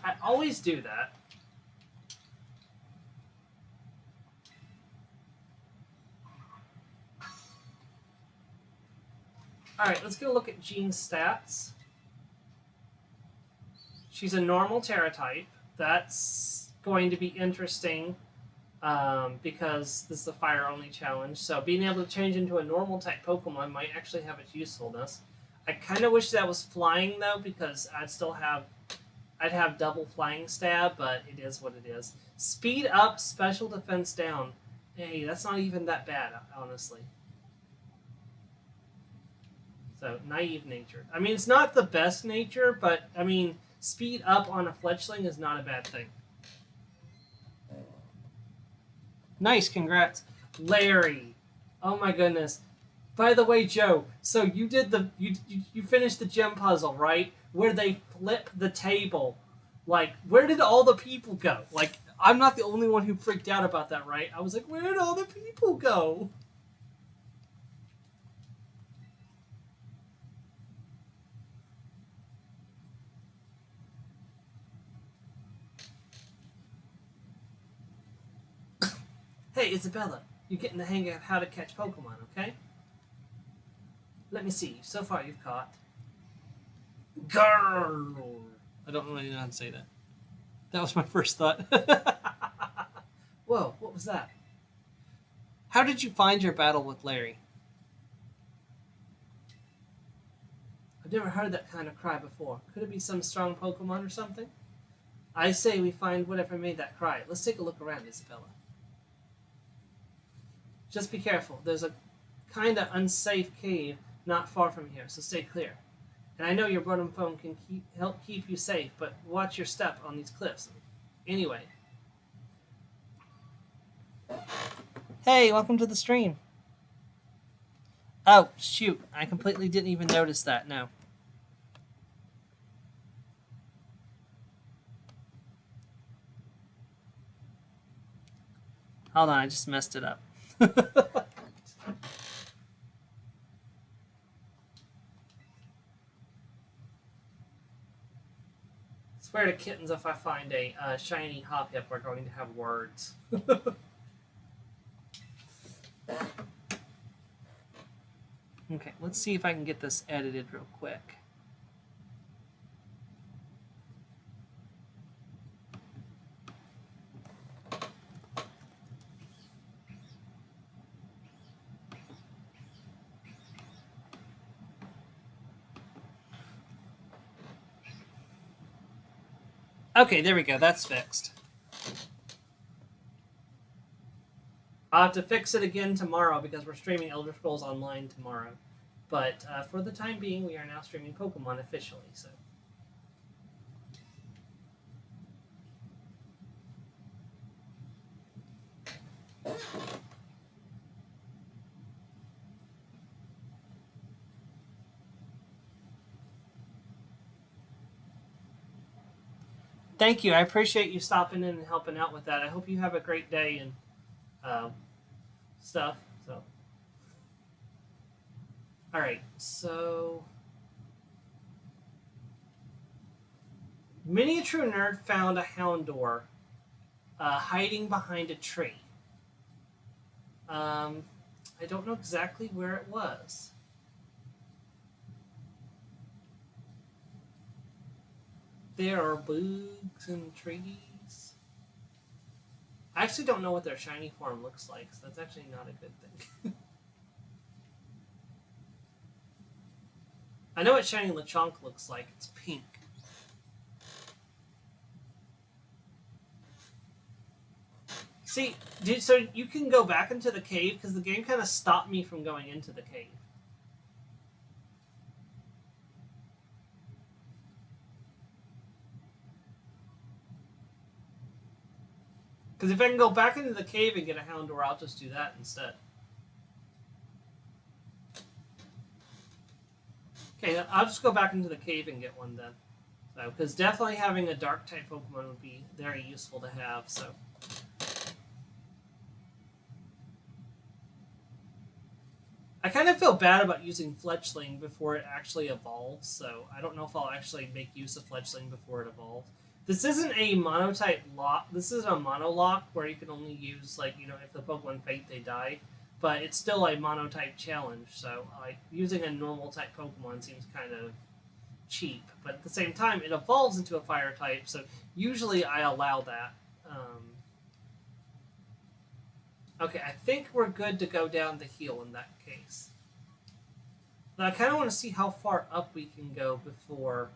I always do that. Alright, let's go look at Jean's stats. She's a normal Terra type. That's going to be interesting because this is a fire-only challenge. So being able to change into a normal type Pokemon might actually have its usefulness. I kind of wish that was flying though, because I'd have double flying stab, but it is what it is. Speed up, special defense down. Hey, that's not even that bad, honestly. So naive nature. I mean, it's not the best nature, but I mean, speed up on a fletchling is not a bad thing. Nice, congrats. Larry. Oh my goodness. By the way, Joe, so you did you finished the gem puzzle, right? Where they flip the table. Like, where did all the people go? Like, I'm not the only one who freaked out about that, right? I was like, where did all the people go? Hey, Isabella, you're getting the hang of how to catch Pokemon, okay? Let me see. So far, you've caught... Girl! I don't really know how to say that. That was my first thought. Whoa, what was that? How did you find your battle with Larry? I've never heard that kind of cry before. Could it be some strong Pokemon or something? I say we find whatever made that cry. Let's take a look around, Isabella. Just be careful. There's a kind of unsafe cave not far from here, so stay clear. And I know your Rotom phone can help keep you safe, but watch your step on these cliffs. Anyway. Hey, welcome to the stream. Oh, shoot. I completely didn't even notice that. No. Hold on, I just messed it up. Swear to kittens, if I find a shiny Hoppip, we're going to have words. Okay, let's see if I can get this edited real quick. Okay, there we go. That's fixed. I'll have to fix it again tomorrow because we're streaming Elder Scrolls Online tomorrow. But for the time being, we are now streaming Pokemon officially. So. Thank you. I appreciate you stopping in and helping out with that. I hope you have a great day and stuff. So, all right. So, Miniature Nerd found a Houndour hiding behind a tree. I don't know exactly where it was. There are bugs and trees. I actually don't know what their shiny form looks like, so that's actually not a good thing. I know what shiny Lechonk looks like. It's pink. See, so you can go back into the cave because the game kind of stopped me from going into the cave. Because if I can go back into the cave and get a Houndour, I'll just do that instead. Okay, I'll just go back into the cave and get one then. So, because definitely having a Dark-type Pokemon would be very useful to have, so. I kind of feel bad about using Fletchling before it actually evolves, so I don't know if I'll actually make use of Fletchling before it evolves. This isn't a monotype lock. This is a monolock where you can only use, like, if the Pokemon faint, they die. But it's still a monotype challenge, so using a normal type Pokemon seems kind of cheap. But at the same time, it evolves into a fire type, so usually I allow that. Okay, I think we're good to go down the hill in that case. But I kind of want to see how far up we can go before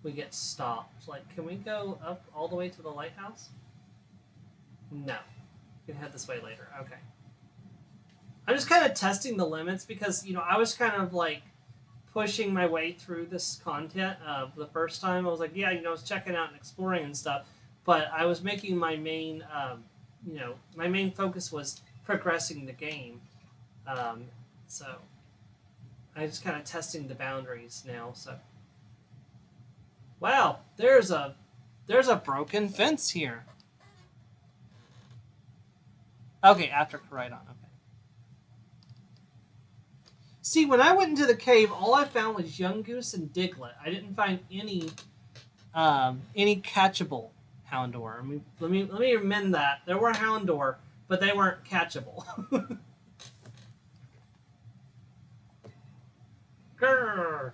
we get stopped. Like, can we go up all the way to the lighthouse? No. We can head this way later. Okay. I'm just kind of testing the limits because, I was kind of like pushing my way through this content the first time. I was like, yeah, I was checking out and exploring and stuff. But I was making my main, my main focus was progressing the game. So I'm just kind of testing the boundaries now. So, wow, there's a broken fence here. Okay, after Koraidon. Okay. See, when I went into the cave, all I found was Yungoos and Diglett. I didn't find any catchable Houndour. Let me amend that. There were Houndour, but they weren't catchable. Grrr.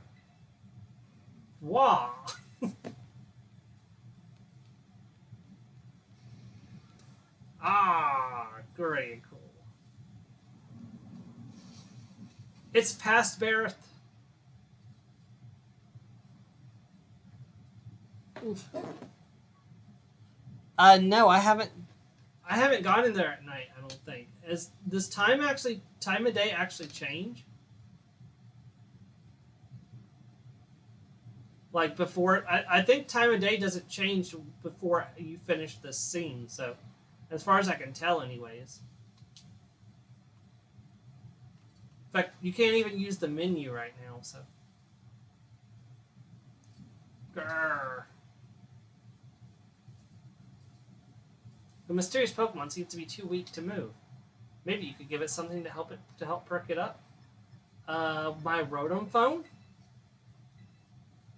Wah. Ah, very cool. It's past Barrett. Oof. No, I haven't gone in there at night, I don't think. Does time of day actually change? Like before, I think time of day doesn't change before you finish this scene. So, as far as I can tell, anyways. In fact, you can't even use the menu right now. So, grrr. The mysterious Pokemon seems to be too weak to move. Maybe you could give it something to help perk it up. My Rotom phone.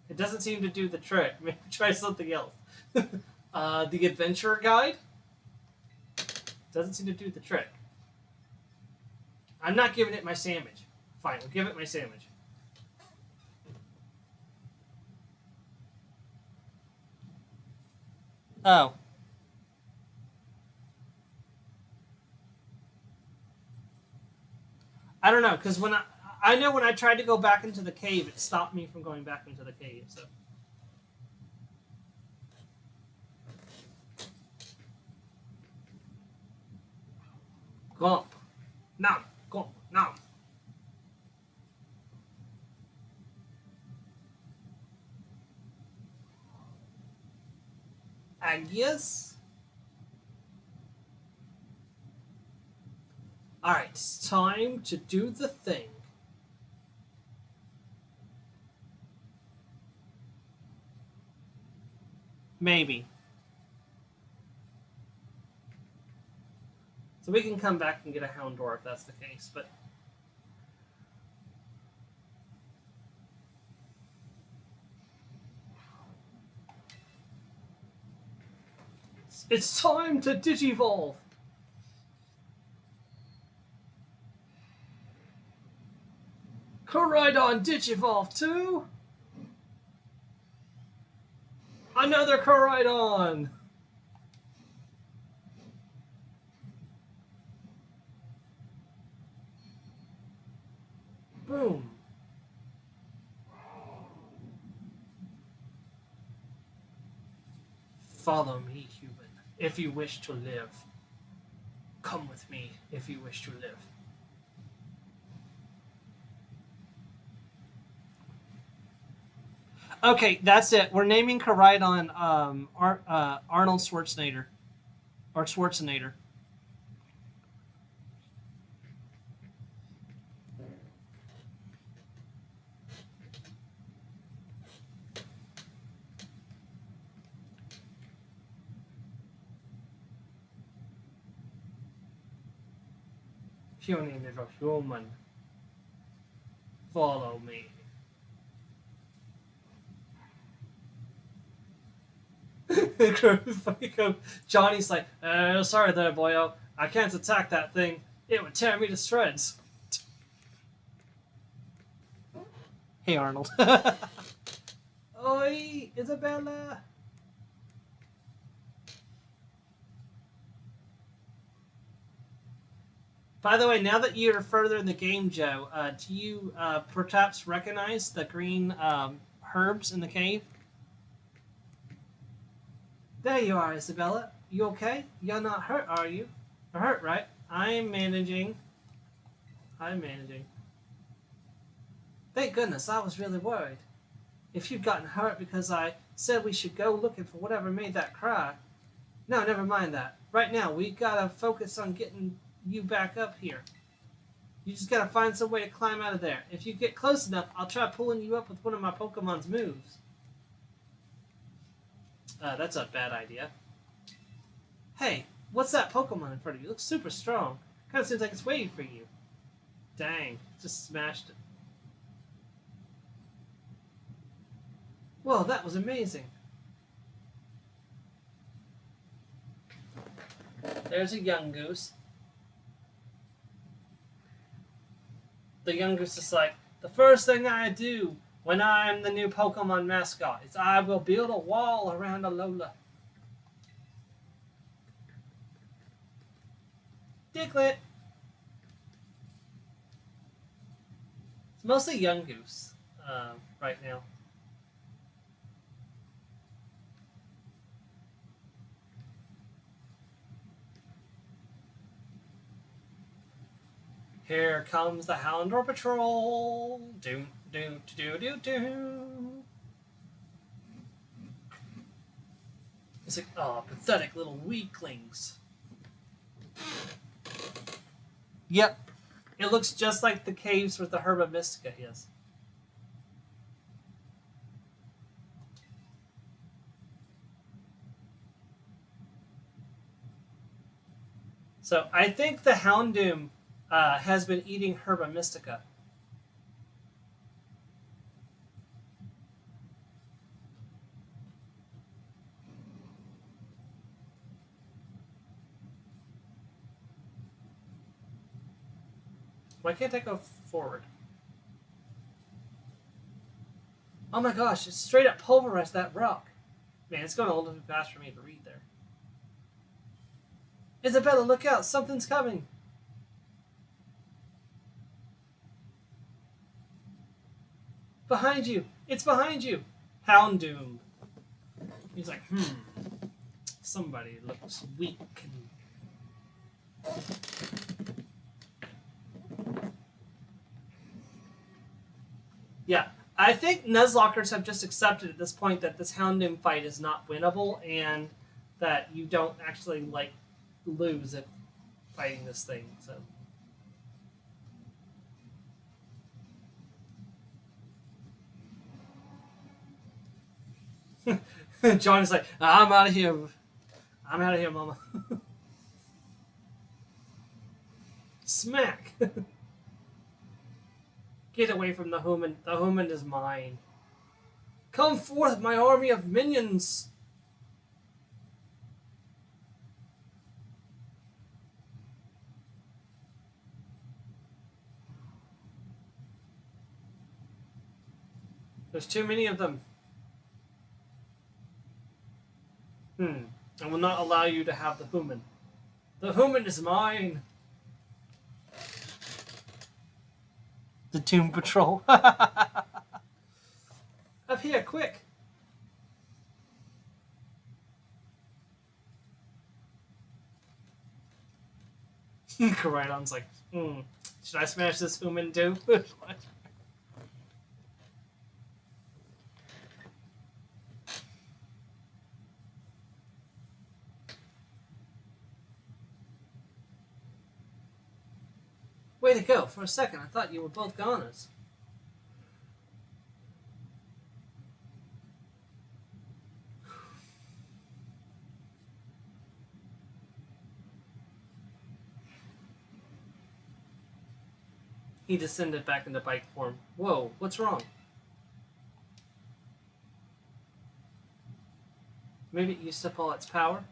It doesn't seem to do the trick. Maybe try something else. The Adventurer Guide doesn't seem to do the trick. I'm not giving it my sandwich. Fine, we'll give it my sandwich. Oh. I don't know, because I know when I tried to go back into the cave, it stopped me from going back into the cave. So. Gulp. Nom. Gulp. Nom. Agias? Alright, it's time to do the thing. Maybe. So we can come back and get a Houndour if that's the case, but... It's time to Digivolve! Koraidon Digivolve too! Another Koraidon! Boom. Follow me, human, if you wish to live. Come with me if you wish to live. Okay, that's it. We're naming Koraidon Arnold Schwarzenegger. Or Schwarzenegger. Puny little human. Follow me. Johnny's like, sorry there, boyo. I can't attack that thing. It would tear me to shreds. Hey, Arnold. Oi, Isabella. By the way, now that you're further in the game, Joe, do you perhaps recognize the green herbs in the cave? There you are, Isabella. You okay? You're not hurt, are you? You're hurt, right? I'm managing. Thank goodness, I was really worried. If you'd gotten hurt because I said we should go looking for whatever made that cry. No, never mind that. Right now, we gotta focus on getting you back up here. You just gotta find some way to climb out of there. If you get close enough, I'll try pulling you up with one of my Pokemon's moves. That's a bad idea. Hey, what's that Pokemon in front of you? It looks super strong. Kind of seems like it's waiting for you. Dang, just smashed it. Whoa, that was amazing. There's a young goose. The young goose is like, the first thing I do when I'm the new Pokemon mascot is I will build a wall around Alola. Diglett. It's mostly young goose right now. Here comes the Houndour Patrol. Doom, doom, doo, doo, doo. It's like, oh, pathetic little weaklings. Yep. It looks just like the caves where the Herba Mystica is. So I think the Houndoom has been eating Herba Mystica. Why can't I go forward? Oh my gosh, it straight up pulverized that rock. Man, it's going a little too fast for me to read there. Isabella, look out! Something's coming! Behind you! It's behind you! Houndoom. He's like, somebody looks weak. Yeah, I think Nuzlockers have just accepted at this point that this Houndoom fight is not winnable and that you don't actually, like, lose if fighting this thing, so... John is like, I'm out of here. I'm out of here, mama. Smack. Get away from the human. The human is mine. Come forth, my army of minions. There's too many of them. I will not allow you to have the human. The human is mine. The Tomb Patrol. Up here, quick. Koraidon's like, should I smash this human too? Way to go. For a second, I thought you were both goners. He descended back into bike form. Whoa, what's wrong? Maybe it used up all its power?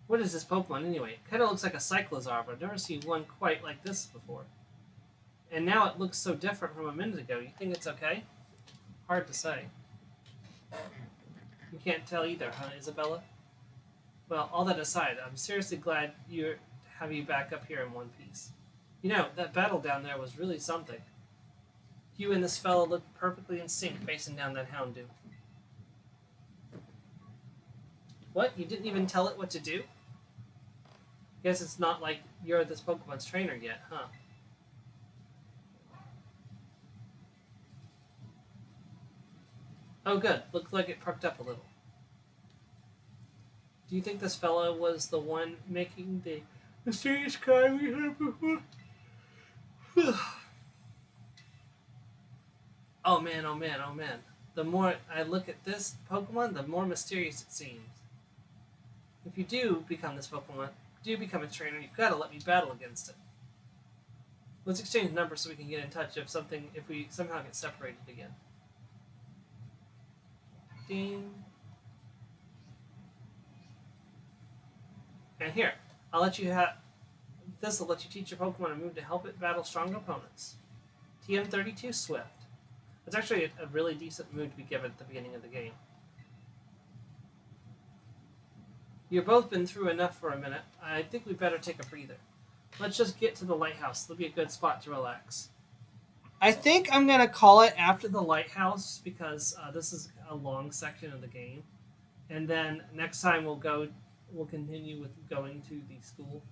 What is this Pokemon anyway? It kind of looks like a Cyclozar, but I've never seen one quite like this before. And now it looks so different from a minute ago. You think it's okay? Hard to say. You can't tell either, huh, Isabella? Well, all that aside, I'm seriously glad to have you back up here in one piece. You know, that battle down there was really something. You and this fellow looked perfectly in sync facing down that Houndoom. What? You didn't even tell it what to do? Guess it's not like you're this Pokemon's trainer yet, huh? Oh, good. Looks like it perked up a little. Do you think this fellow was the one making the mysterious cry we heard before? Oh man, oh man, oh man. The more I look at this Pokemon, the more mysterious it seems. If you do become this Pokemon, become a trainer, you've got to let me battle against it. Let's exchange numbers so we can get in touch if we somehow get separated again. Ding. And here, I'll let you have... This will let you teach your Pokemon a move to help it battle strong opponents. TM32 Swift. It's actually a really decent move to be given at the beginning of the game. You've both been through enough for a minute. I think we better take a breather. Let's just get to the lighthouse. It'll be a good spot to relax. I think I'm going to call it after the lighthouse because this is a long section of the game. And then next time we'll continue with going to the school.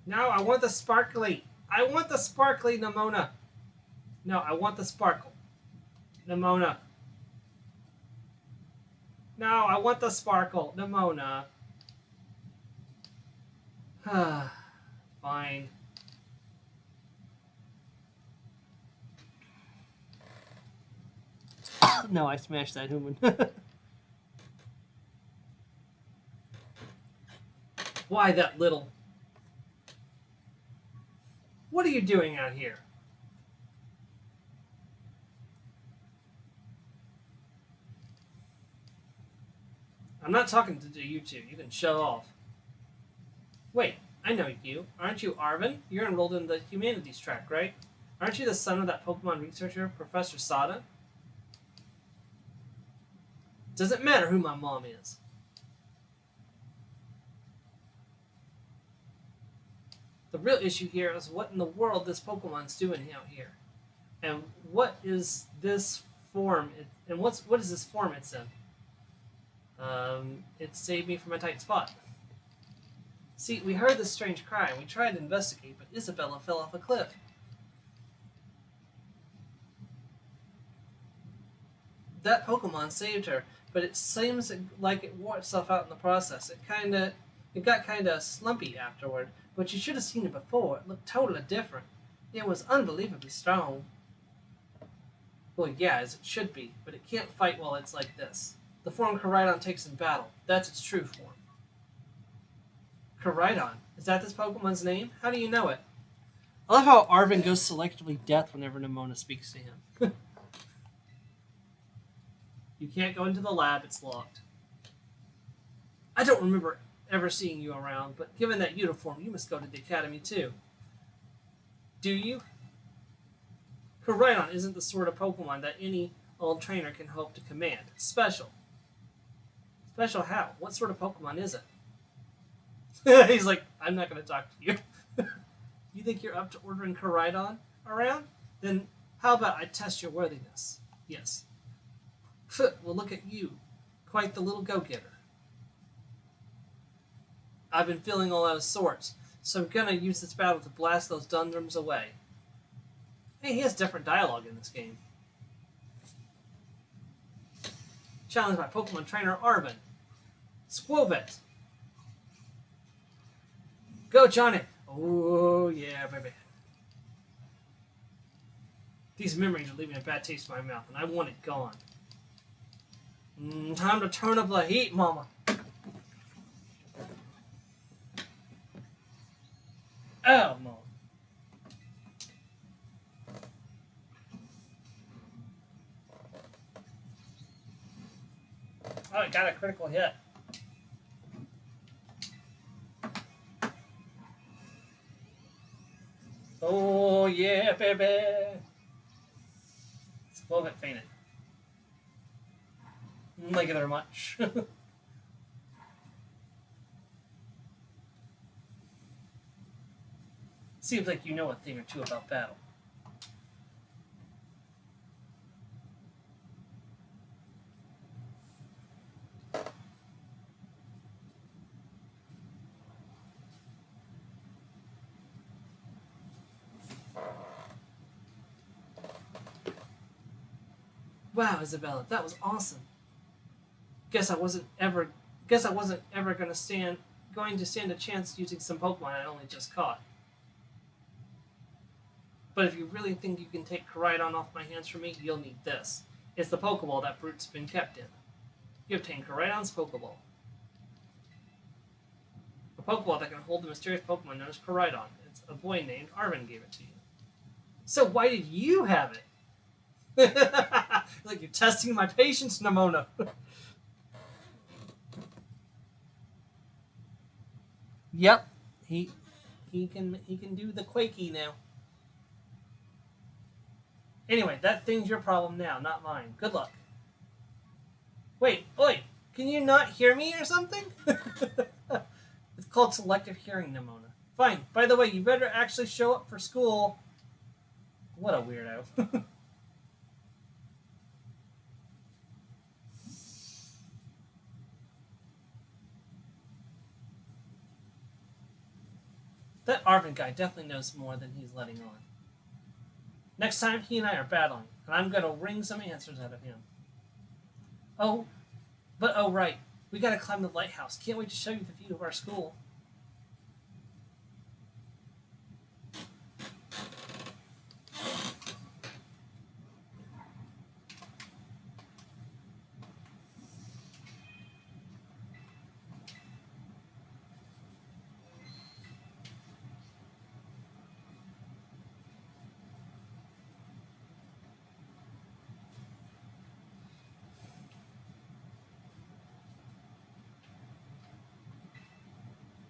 No, I want the sparkly. I want the sparkly Nimona. No, I want the sparkle. Nimona. No, I want the sparkle. Nimona. Fine. No, I smashed that human. Why that little? What are you doing out here? I'm not talking to you two. You can shut off. Wait, I know you. Aren't you Arvin? You're enrolled in the humanities track, right? Aren't you the son of that Pokemon researcher, Professor Sada? Doesn't matter who my mom is. The real issue here is what in the world this Pokemon's doing out here. And what is this form? What is this form it's in? It saved me from a tight spot. See, we heard this strange cry and we tried to investigate, but Isabella fell off a cliff. That Pokemon saved her, but it seems like it wore itself out in the process. It got kinda slumpy afterward, but you should have seen it before. It looked totally different. It was unbelievably strong. Well, yeah, as it should be, but it can't fight while it's like this. The form Koraidon takes in battle. That's its true form. Koraidon? Is that this Pokemon's name? How do you know it? I love how Arvin goes selectively deaf whenever Nimona speaks to him. You can't go into the lab, it's locked. I don't remember ever seeing you around, but given that uniform, you must go to the academy too. Do you? Koraidon isn't the sort of Pokemon that any old trainer can hope to command. It's special. Special how? What sort of Pokemon is it? He's like, I'm not going to talk to you. You think you're up to ordering Koraidon around? Then how about I test your worthiness? Yes. Well, look at you. Quite the little go-getter. I've been feeling all out of sorts, so I'm going to use this battle to blast those dundrums away. Hey, he has different dialogue in this game. Challenged by Pokemon trainer Arvin. Squobit. Go, Johnny! Oh, yeah, baby. These memories are leaving a bad taste in my mouth, and I want it gone. Time to turn up the heat, mama. Oh, mama. Oh, it got a critical hit. Oh, yeah, baby. It's a little bit fainted. Like it very much. Seems like you know a thing or two about battle. Wow, Isabella, that was awesome. Guess I wasn't ever going to stand a chance using some Pokemon I only just caught. But if you really think you can take Koraidon off my hands for me, you'll need this. It's the Pokeball that Brute's been kept in. You obtain Koraidon's Pokeball. A Pokeball that can hold the mysterious Pokemon known as Koraidon. It's a boy named Arvin gave it to you. So why did you have it? Like you're testing my patience, Nimona. Yep, he can do the Quakey now. Anyway, that thing's your problem now, not mine. Good luck. Wait, oi! Can you not hear me or something? It's called selective hearing, Nimona. Fine. By the way, you better actually show up for school. What a weirdo. That Arvin guy definitely knows more than he's letting on. Next time, he and I are battling, and I'm going to wring some answers out of him. Oh, But oh right, we gotta climb the lighthouse. Can't wait to show you the view of our school.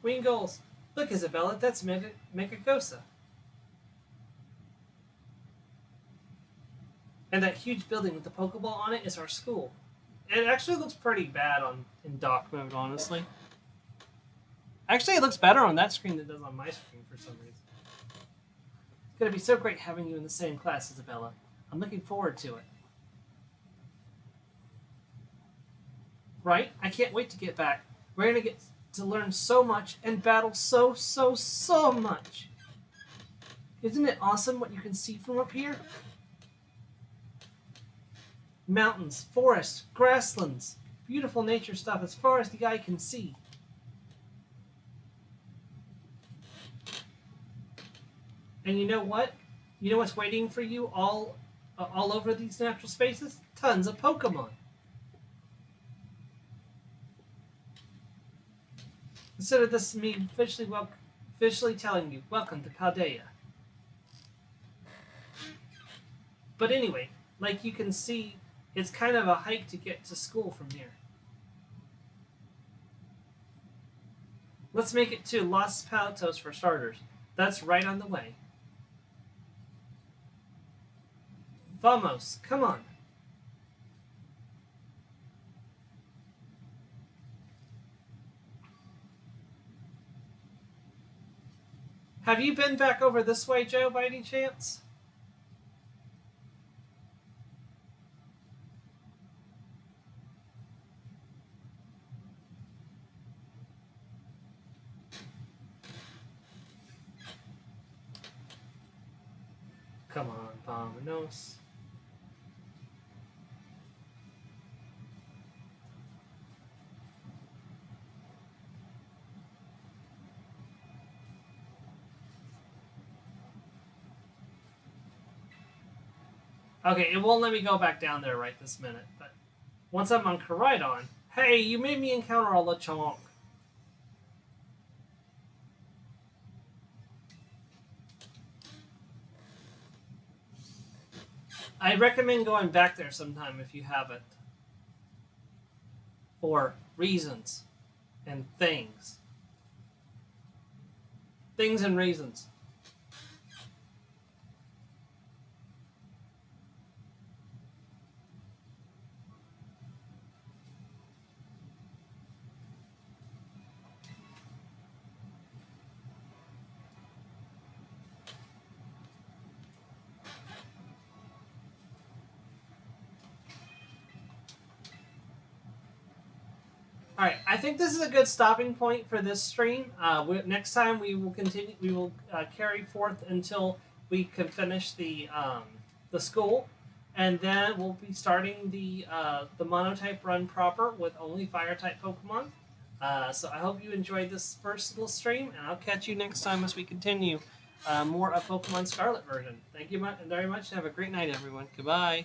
Wing goals. Look, Isabella, that's Megagosa. And that huge building with the Pokeball on it is our school. It actually looks pretty bad in dock mode, honestly. Actually, it looks better on that screen than it does on my screen for some reason. It's going to be so great having you in the same class, Isabella. I'm looking forward to it. Right? I can't wait to get back. We're going to get to learn so much and battle so much. Isn't it awesome what you can see from up here? Mountains, forests, grasslands, beautiful nature stuff as far as the eye can see. And you know what? You know what's waiting for you all over these natural spaces? Tons of Pokemon. Consider this me officially telling you, welcome to Paldea. But anyway, like you can see, it's kind of a hike to get to school from here. Let's make it to Los Palatos for starters. That's right on the way. Vamos, come on. Have you been back over this way, Joe, by any chance? Come on, Vamonos. Okay, it won't let me go back down there right this minute, but once I'm on Koraidon, hey, you made me encounter a Lechonk. I recommend going back there sometime if you haven't. For reasons and things. Things and reasons. All right, I think this is a good stopping point for this stream. Next time we will continue. We will carry forth until we can finish the school, and then we'll be starting the monotype run proper with only fire type Pokemon. So I hope you enjoyed this first little stream, and I'll catch you next time as we continue more of Pokemon Scarlet version. Thank you very much, and have a great night, everyone. Goodbye.